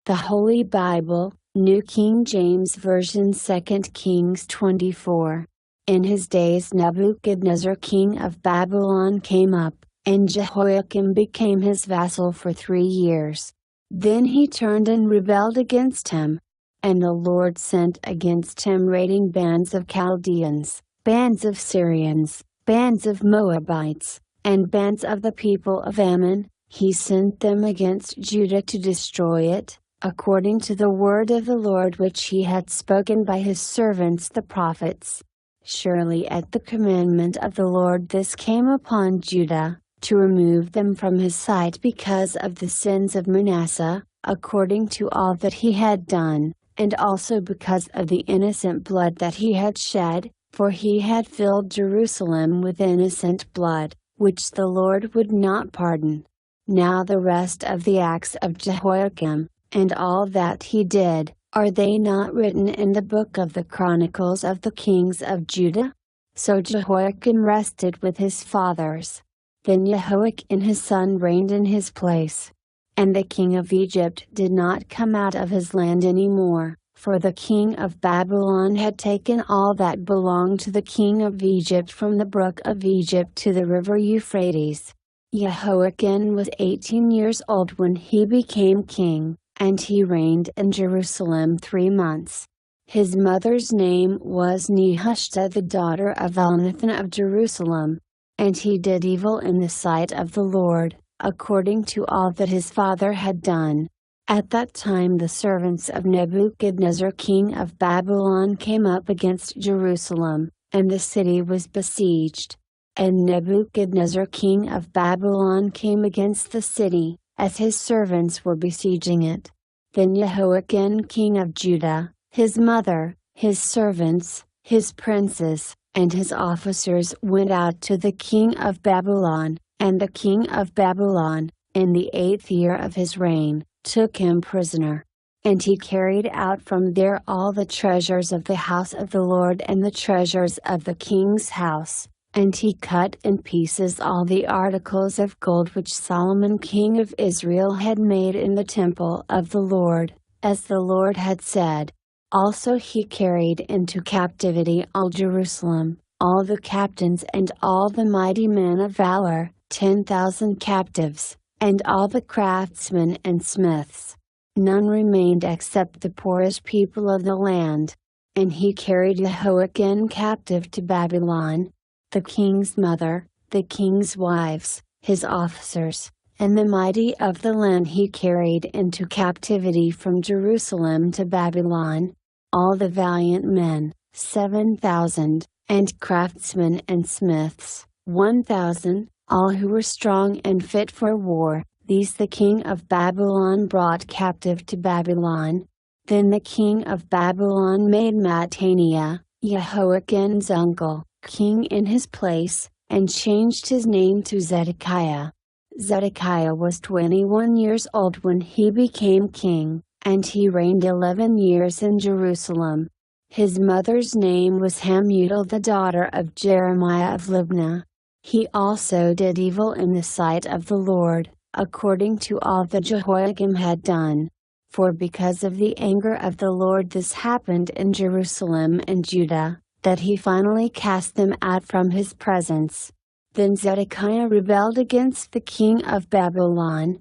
The Holy Bible, New King James Version, 2 Kings 24. In his days Nebuchadnezzar king of Babylon came up, and Jehoiakim became his vassal for 3 years. Then he turned and rebelled against him. And the Lord sent against him raiding bands of Chaldeans, bands of Syrians, bands of Moabites, and bands of the people of Ammon. He sent them against Judah to destroy it, according to the word of the Lord which he had spoken by his servants the prophets. Surely at the commandment of the Lord this came upon Judah, to remove them from his sight because of the sins of Manasseh, according to all that he had done, and also because of the innocent blood that he had shed, for he had filled Jerusalem with innocent blood, which the Lord would not pardon. Now the rest of the acts of Jehoiakim, and all that he did, are they not written in the book of the Chronicles of the Kings of Judah? So Jehoiakim rested with his fathers. Then Jehoiakim his son reigned in his place. And the king of Egypt did not come out of his land any more, for the king of Babylon had taken all that belonged to the king of Egypt from the brook of Egypt to the river Euphrates. Jehoiakim was 18 years old when he became king, and he reigned in Jerusalem 3 months. His mother's name was Nehushta, the daughter of Elnathan of Jerusalem. And he did evil in the sight of the Lord, according to all that his father had done. At that time the servants of Nebuchadnezzar king of Babylon came up against Jerusalem, and the city was besieged. And Nebuchadnezzar king of Babylon came against the city, as his servants were besieging it. Then Jehoiakim king of Judah, his mother, his servants, his princes, and his officers went out to the king of Babylon, and the king of Babylon, in the 8th year of his reign, took him prisoner. And he carried out from there all the treasures of the house of the Lord and the treasures of the king's house, and he cut in pieces all the articles of gold which Solomon king of Israel had made in the temple of the Lord, as the Lord had said. Also he carried into captivity all Jerusalem, all the captains and all the mighty men of valor, 10,000 captives, and all the craftsmen and smiths. None remained except the poorest people of the land. And he carried Jehoiakim captive to Babylon. The king's mother, the king's wives, his officers, and the mighty of the land he carried into captivity from Jerusalem to Babylon. All the valiant men, 7,000, and craftsmen and smiths, 1,000, all who were strong and fit for war, these the king of Babylon brought captive to Babylon. Then the king of Babylon made Mattaniah, Jehoiakim's uncle, king in his place, and changed his name to Zedekiah. Zedekiah was 21 years old when he became king, and he reigned 11 years in Jerusalem. His mother's name was Hamutal, the daughter of Jeremiah of Libnah. He also did evil in the sight of the Lord, according to all that Jehoiakim had done. For because of the anger of the Lord this happened in Jerusalem and Judah, that he finally cast them out from his presence. Then Zedekiah rebelled against the king of Babylon,